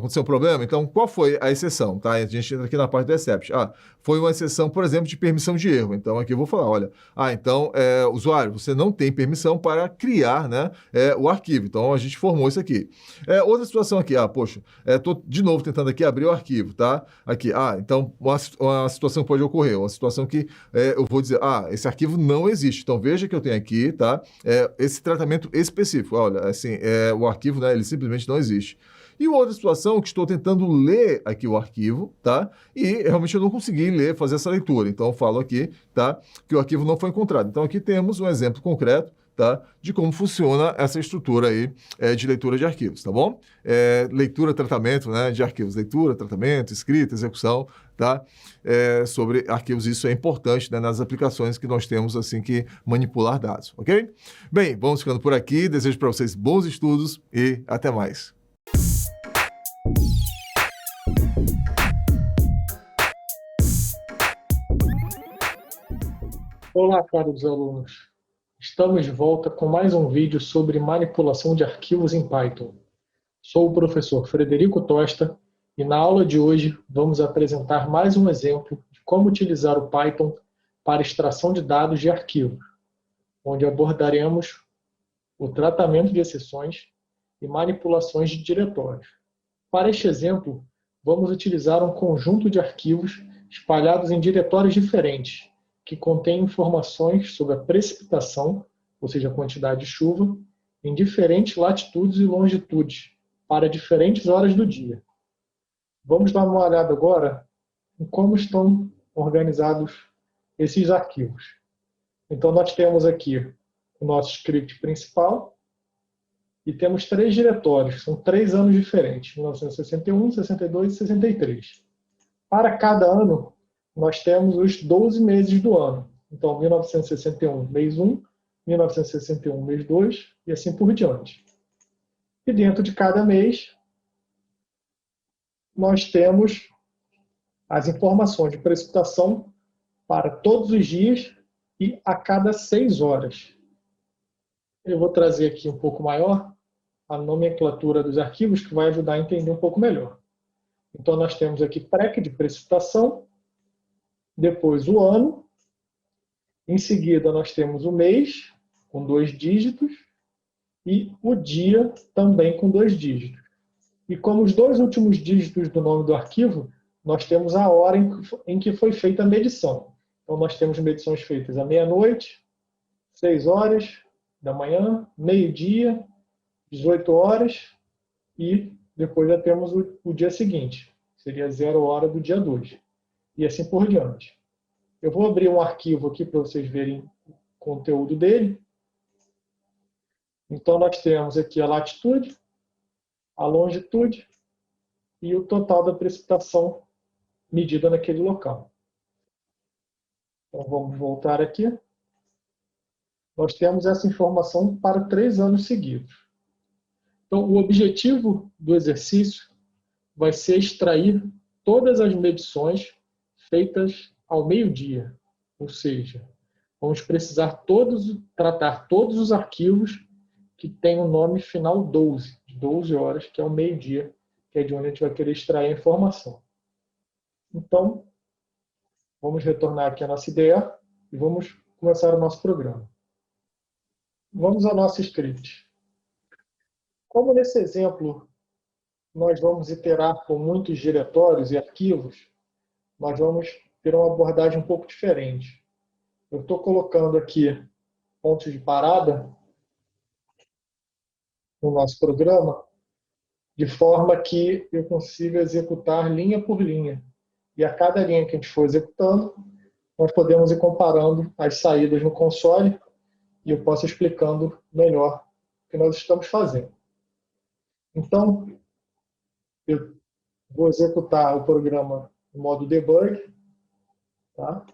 Então, qual foi a exceção? Tá? A gente entra aqui na parte do except. Foi uma exceção, por exemplo, de permissão de erro. Então, aqui eu vou falar, olha, então, usuário, você não tem permissão para criar, né, o arquivo. Então, a gente formou isso aqui. Outra situação aqui, poxa, estou de novo tentando aqui abrir o arquivo, tá? Aqui, então, uma situação pode ocorrer, uma situação que eu vou dizer, esse arquivo não existe. Então, veja que eu tenho aqui, tá? Esse tratamento específico. Olha, assim, o arquivo, né, ele simplesmente não existe. E outra situação que estou tentando ler aqui o arquivo, tá? E realmente eu não consegui ler, fazer essa leitura. Então eu falo aqui, tá? Que o arquivo não foi encontrado. Então aqui temos um exemplo concreto, tá? De como funciona essa estrutura aí de leitura de arquivos, tá bom? Leitura, tratamento, né, de arquivos. Leitura, tratamento, escrita, execução, tá? Sobre arquivos, isso é importante, né, nas aplicações que nós temos assim que manipular dados, ok? Bem, vamos ficando por aqui. Desejo para vocês bons estudos e até mais. Olá, caros alunos. Estamos de volta com mais um vídeo sobre manipulação de arquivos em Python. Sou o professor Frederico Tosta e na aula de hoje vamos apresentar mais um exemplo de como utilizar o Python para extração de dados de arquivos, onde abordaremos o tratamento de exceções e manipulações de diretórios. Para este exemplo, vamos utilizar um conjunto de arquivos espalhados em diretórios diferentes, que contém informações sobre a precipitação, ou seja, a quantidade de chuva, em diferentes latitudes e longitudes, para diferentes horas do dia. Vamos dar uma olhada agora em como estão organizados esses arquivos. Então, nós temos aqui o nosso script principal e temos 3 diretórios, são 3 anos diferentes, 1961, 62 e 63. Para cada ano, nós temos os 12 meses do ano. Então, 1961, mês 1, 1961, mês 2, e assim por diante. E dentro de cada mês, nós temos as informações de precipitação para todos os dias e a cada 6 horas. Eu vou trazer aqui um pouco maior a nomenclatura dos arquivos, que vai ajudar a entender um pouco melhor. Então, nós temos aqui PREC de precipitação, depois o ano, em seguida nós temos o mês, com 2 dígitos, e o dia também com 2 dígitos. E como os 2 últimos dígitos do nome do arquivo, nós temos a hora em que foi feita a medição. Então, nós temos medições feitas à meia-noite, 6 horas da manhã, meio-dia, 18 horas, e depois já temos o dia seguinte, seria 0 hora do dia 2, e assim por diante. Eu vou abrir um arquivo aqui para vocês verem o conteúdo dele. Então, nós temos aqui a latitude, a longitude e o total da precipitação medida naquele local. Então, vamos voltar aqui. Nós temos essa informação para 3 anos seguidos. Então, o objetivo do exercício vai ser extrair todas as medições feitas ao meio-dia. Ou seja, vamos precisar tratar todos os arquivos que têm o nome final 12, de 12 horas, que é o meio-dia, que é de onde a gente vai querer extrair a informação. Então, vamos retornar aqui à nossa ideia e vamos começar o nosso programa. Vamos ao nosso script. Como nesse exemplo nós vamos iterar com muitos diretórios e arquivos, nós vamos ter uma abordagem um pouco diferente. Eu estou colocando aqui pontos de parada no nosso programa, de forma que eu consiga executar linha por linha. E a cada linha que a gente for executando, nós podemos ir comparando as saídas no console e eu posso ir explicando melhor o que nós estamos fazendo. Então, eu vou executar o programa no modo debug, tá?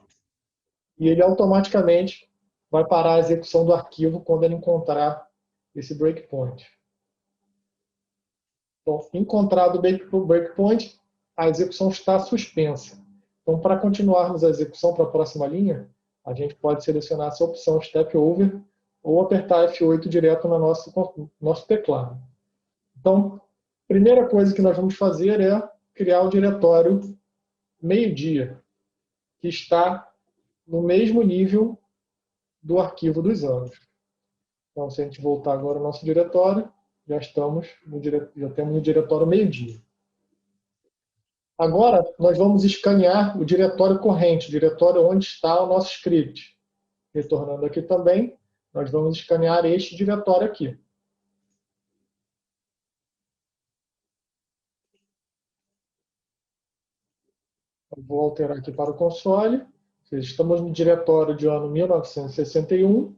E ele automaticamente vai parar a execução do arquivo quando ele encontrar esse breakpoint. Então, encontrado o breakpoint, a execução está suspensa. Então, para continuarmos a execução para a próxima linha, a gente pode selecionar essa opção Step Over ou apertar F8 direto no nosso teclado. Então, a primeira coisa que nós vamos fazer é criar o diretório meio-dia, que está no mesmo nível do arquivo dos anos. Então, se a gente voltar agora ao nosso diretório, já temos no diretório meio-dia. Agora, nós vamos escanear o diretório corrente, o diretório onde está o nosso script. Retornando aqui também, nós vamos escanear este diretório aqui. Eu vou alterar aqui para o console. Estamos no diretório de ano 1961.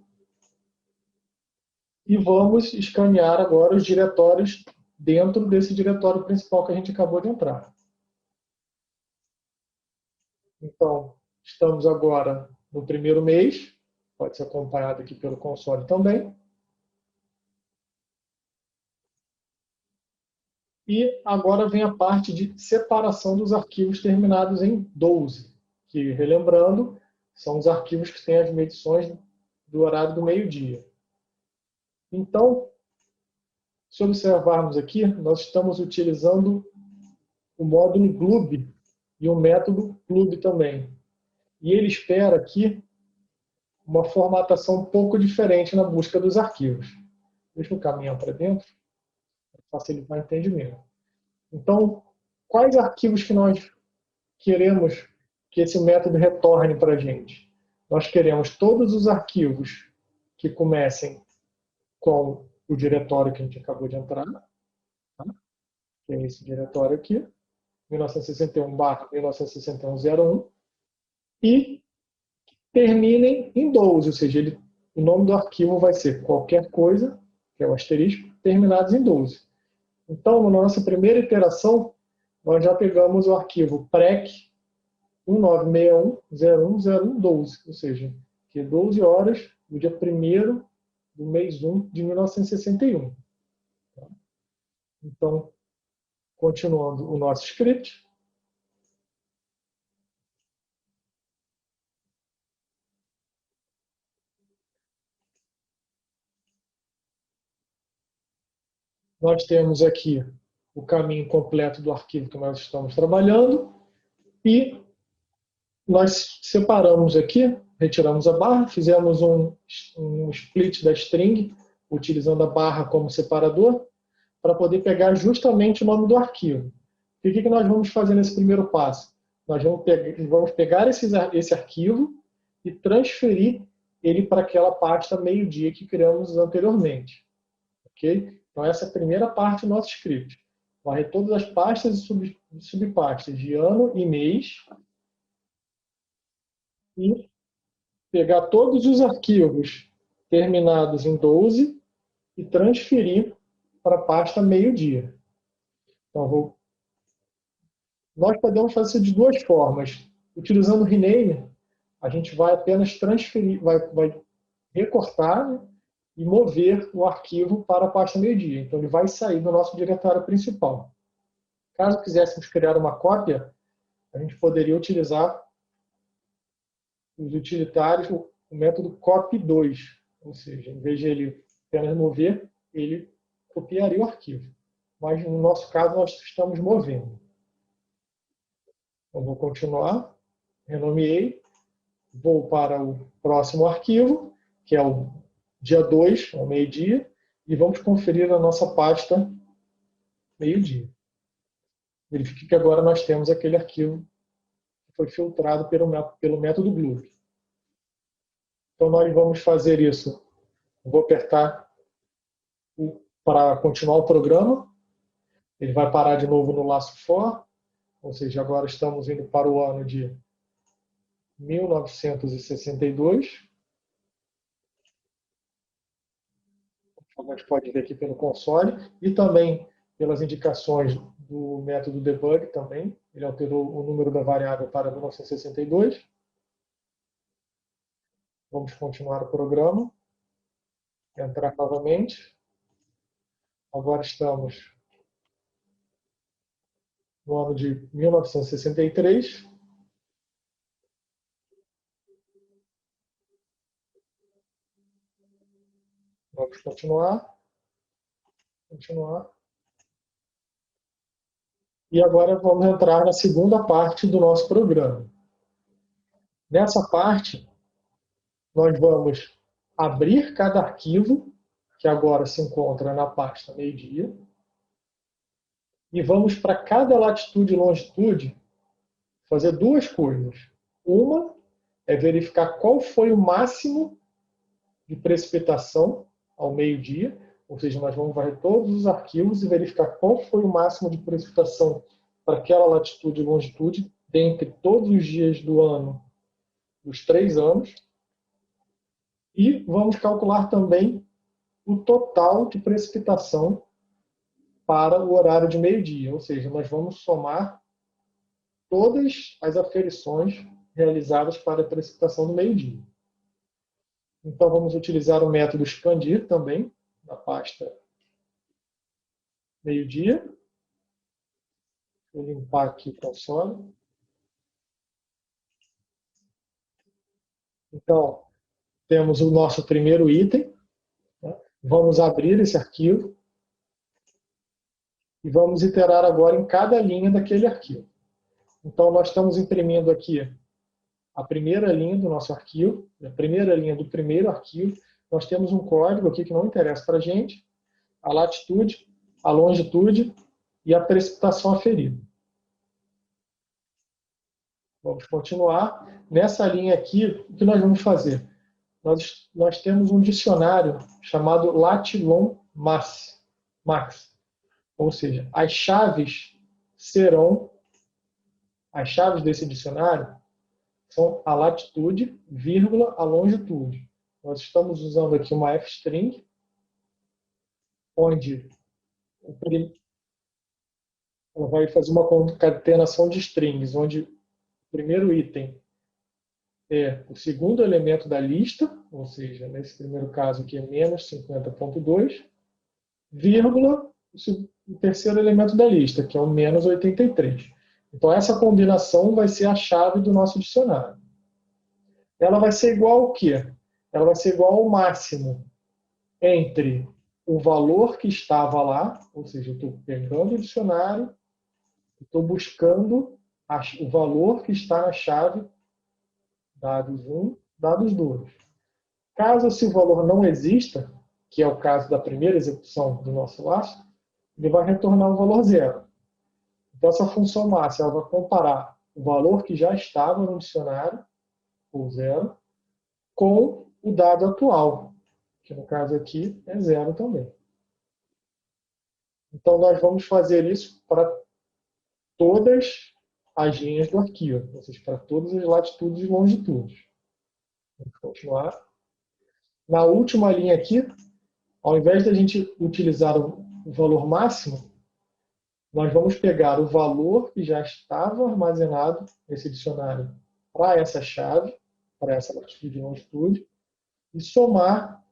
E vamos escanear agora os diretórios dentro desse diretório principal que a gente acabou de entrar. Então, estamos agora no primeiro mês, pode ser acompanhado aqui pelo console também. E agora vem a parte de separação dos arquivos terminados em 12, que, relembrando, são os arquivos que têm as medições do horário do meio-dia. Então, se observarmos aqui, nós estamos utilizando o módulo glub e o método glub também. E ele espera aqui uma formatação um pouco diferente na busca dos arquivos. Deixa eu caminhar para dentro, para facilitar o entendimento. Então, quais arquivos que nós queremos que esse método retorne para a gente? Nós queremos todos os arquivos que comecem com o diretório que a gente acabou de entrar, tá? Que é esse diretório aqui, 1961/196101, e terminem em 12, ou seja, o nome do arquivo vai ser qualquer coisa, que é o asterisco, terminados em 12. Então, na nossa primeira iteração, nós já pegamos o arquivo PREC 1961/01/01/12, ou seja, que é 12 horas do dia 1º do mês 1 de 1961. Então, continuando o nosso script, Nós temos aqui o caminho completo do arquivo que nós estamos trabalhando e nós separamos aqui, retiramos a barra, fizemos um split da string, utilizando a barra como separador, para poder pegar justamente o nome do arquivo. E o que nós vamos fazer nesse primeiro passo? Nós vamos pegar esse arquivo e transferir ele para aquela pasta meio-dia que criamos anteriormente. Okay? Então, essa é a primeira parte do nosso script. Varrer todas as pastas e subpastas de ano e mês e pegar todos os arquivos terminados em 12 e transferir para a pasta meio-dia. Então, nós podemos fazer isso de duas formas. Utilizando o rename, a gente vai apenas transferir, vai recortar, né, e mover o arquivo para a pasta meio-dia. Então, ele vai sair do nosso diretório principal. Caso quiséssemos criar uma cópia, a gente poderia utilizar os utilitários, o método copy2. Ou seja, em vez de ele apenas mover, ele copiaria o arquivo. Mas, no nosso caso, nós estamos movendo. Então, vou continuar, renomeei, vou para o próximo arquivo, que é o dia 2, ao meio-dia, e vamos conferir a nossa pasta meio-dia. Verifique que agora nós temos aquele arquivo que foi filtrado pelo método glue. Então, nós vamos fazer isso. Vou apertar para continuar o programa. Ele vai parar de novo no laço for, ou seja, agora estamos indo para o ano de 1962. A gente pode ver aqui pelo console e também pelas indicações do método debug também. Ele alterou o número da variável para 1962. Vamos continuar o programa. Entrar novamente. Agora estamos no ano de 1963. Vamos continuar. Continuar. E agora vamos entrar na segunda parte do nosso programa. Nessa parte, nós vamos abrir cada arquivo, que agora se encontra na pasta meio-dia, e vamos para cada latitude e longitude fazer duas coisas. Uma é verificar qual foi o máximo de precipitação ao meio-dia, ou seja, nós vamos varrer todos os arquivos e verificar qual foi o máximo de precipitação para aquela latitude e longitude dentre todos os dias do ano dos 3 anos. E vamos calcular também o total de precipitação para o horário de meio-dia, ou seja, nós vamos somar todas as aferições realizadas para a precipitação do meio-dia. Então, vamos utilizar o método expandir também, na pasta meio-dia. Vou limpar aqui o console. Então, temos o nosso primeiro item. Né? Vamos abrir esse arquivo. E vamos iterar agora em cada linha daquele arquivo. Então, nós estamos imprimindo aqui a primeira linha do nosso arquivo, a primeira linha do primeiro arquivo. Nós temos um código aqui que não interessa para a gente, a latitude, a longitude e a precipitação aferida. Vamos continuar. Nessa linha aqui, o que nós vamos fazer? Nós temos um dicionário chamado Latilon Max. Ou seja, as chaves desse dicionário são a latitude, vírgula, a longitude. Nós estamos usando aqui uma f-string, onde ela vai fazer uma concatenação de strings, onde o primeiro item é o segundo elemento da lista, ou seja, nesse primeiro caso aqui é menos 50.2, vírgula, o terceiro elemento da lista, que é o menos 83. Então, essa combinação vai ser a chave do nosso dicionário. Ela vai ser igual ao quê? Ela vai ser igual ao máximo entre o valor que estava lá, ou seja, eu estou pegando o dicionário, estou buscando o valor que está na chave dados 1, dados 2. Caso esse valor não exista, que é o caso da primeira execução do nosso laço, ele vai retornar o valor zero. Então, essa função máxima ela vai comparar o valor que já estava no dicionário, ou zero, com o dado atual, que no caso aqui é zero também. Então, nós vamos fazer isso para todas as linhas do arquivo, ou seja, para todas as latitudes e longitudes. Vamos continuar. Na última linha aqui, ao invés de a gente utilizar o valor máximo, nós vamos pegar o valor que já estava armazenado nesse dicionário para essa chave, para essa latitude e longitude, e somar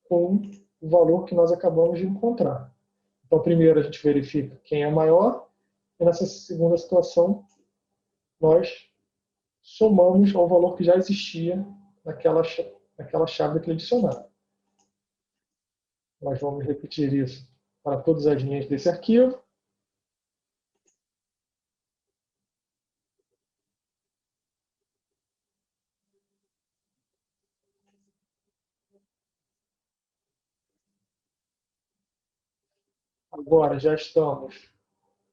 com o valor que nós acabamos de encontrar. Então, primeiro a gente verifica quem é maior, e nessa segunda situação, nós somamos ao valor que já existia naquela chave daquele dicionário. Nós vamos repetir isso para todas as linhas desse arquivo. Agora já estamos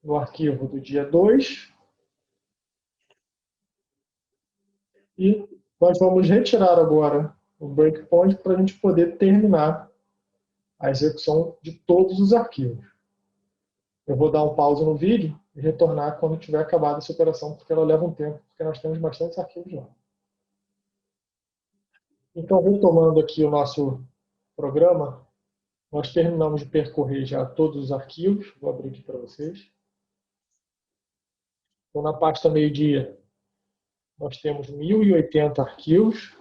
no arquivo do dia 2. E nós vamos retirar agora o breakpoint para a gente poder terminar a execução de todos os arquivos. Eu vou dar um pause no vídeo e retornar quando tiver acabado essa operação, porque ela leva um tempo, porque nós temos bastantes arquivos lá. Então, retomando aqui o nosso programa, nós terminamos de percorrer já todos os arquivos. Vou abrir aqui para vocês. Então, na pasta meio-dia, nós temos 1080 arquivos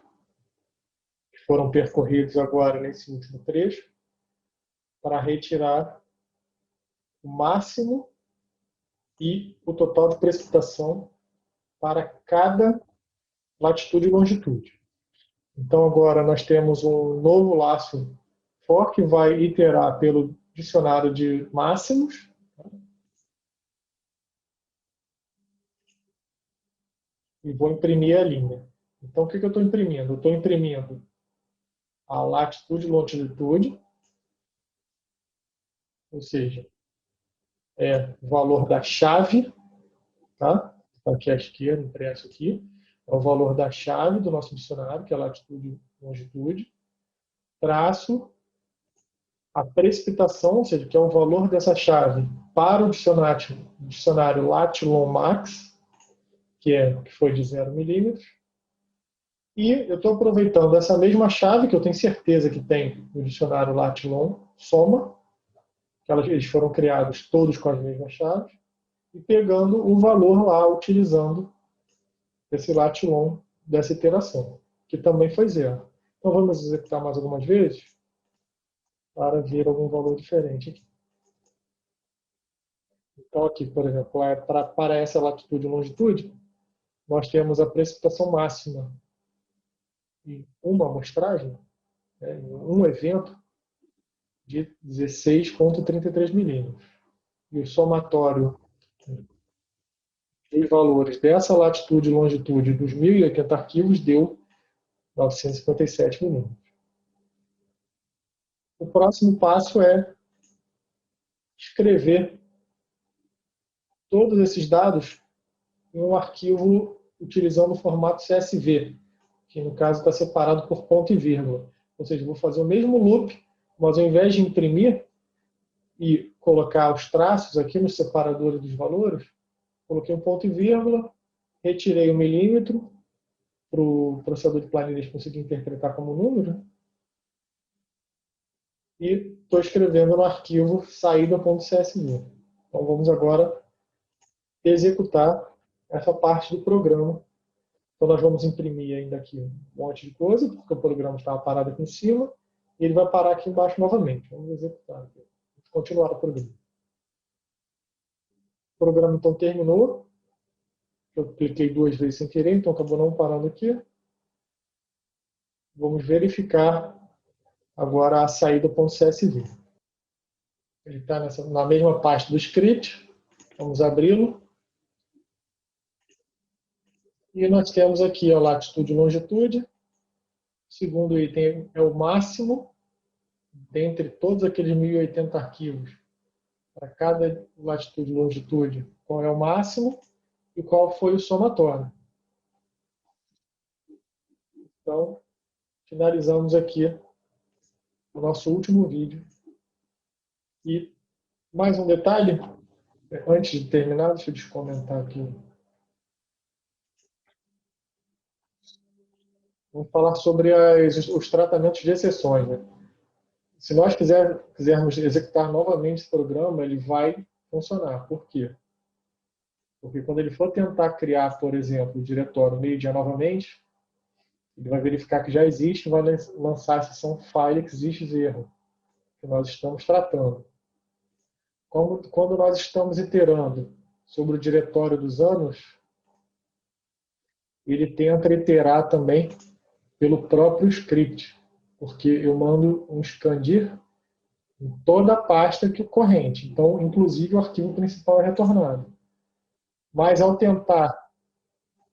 que foram percorridos agora nesse último trecho para retirar o máximo e o total de precipitação para cada latitude e longitude. Então, agora nós temos um novo laço for que vai iterar pelo dicionário de máximos. E vou imprimir a linha. Então, o que eu estou imprimindo? Eu estou imprimindo a latitude e longitude, ou seja, é o valor da chave, tá? Aqui à esquerda, impresso aqui, é o valor da chave do nosso dicionário, que é latitude e longitude, traço a precipitação, ou seja, que é o valor dessa chave para o dicionário Latilon Max, que foi de 0 milímetros, e eu estou aproveitando essa mesma chave, que eu tenho certeza que tem no dicionário Latilon, soma, que eles foram criados todos com as mesmas chaves, e pegando o valor lá, utilizando esse Latilon dessa iteração, que também foi zero. Então vamos executar mais algumas vezes para ver algum valor diferente aqui. Então aqui, por exemplo, para essa latitude e longitude, nós temos a precipitação máxima em uma amostragem, em um evento, de 16,33 milímetros. E o somatório dos valores dessa latitude e longitude dos 1080 arquivos deu 957 milímetros. O próximo passo é escrever todos esses dados em um arquivo utilizando o formato CSV, que no caso está separado por ponto e vírgula. Ou seja, eu vou fazer o mesmo loop, mas ao invés de imprimir e colocar os traços aqui no separador dos valores, coloquei um ponto e vírgula, retirei o milímetro para o processador de planilhas conseguir interpretar como número, e estou escrevendo no arquivo saída.csv. Então vamos agora executar essa parte do programa. Então nós vamos imprimir ainda aqui um monte de coisa, porque o programa estava parado aqui em cima, e ele vai parar aqui embaixo novamente. Vamos executar aqui. Vamos continuar o programa. O programa então terminou. Eu cliquei 2 vezes sem querer, então acabou não parando aqui. Vamos verificar agora a saída.csv. Ele está na mesma pasta do script. Vamos abri-lo. E nós temos aqui a latitude e longitude. O segundo item é o máximo, dentre todos aqueles 1080 arquivos. Para cada latitude e longitude, qual é o máximo e qual foi o somatório. Então, finalizamos aqui o nosso último vídeo. E mais um detalhe, antes de terminar, deixa eu comentar aqui. Vamos falar sobre os tratamentos de exceções, né? Se nós quisermos executar novamente esse programa, ele vai funcionar. Por quê? Porque quando ele for tentar criar, por exemplo, o diretório meio-dia novamente, ele vai verificar que já existe e vai lançar a seção file que existe erro, que nós estamos tratando. Quando nós estamos iterando sobre o diretório dos anos, ele tenta iterar também pelo próprio script, porque eu mando um scandir em toda a pasta corrente. Então, inclusive, o arquivo principal é retornado. Mas, ao tentar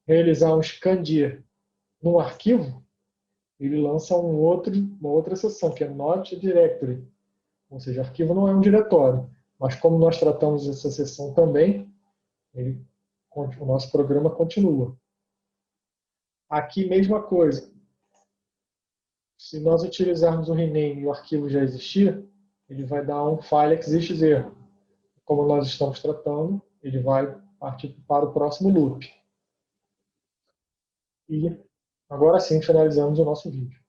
realizar um scandir num arquivo, ele lança uma outra seção, que é Not Directory. Ou seja, o arquivo não é um diretório. Mas, como nós tratamos essa seção também, o nosso programa continua. Aqui, mesma coisa. Se nós utilizarmos o rename e o arquivo já existir, ele vai dar um file exists erro. Como nós estamos tratando, ele vai partir para o próximo loop. E agora sim finalizamos o nosso vídeo.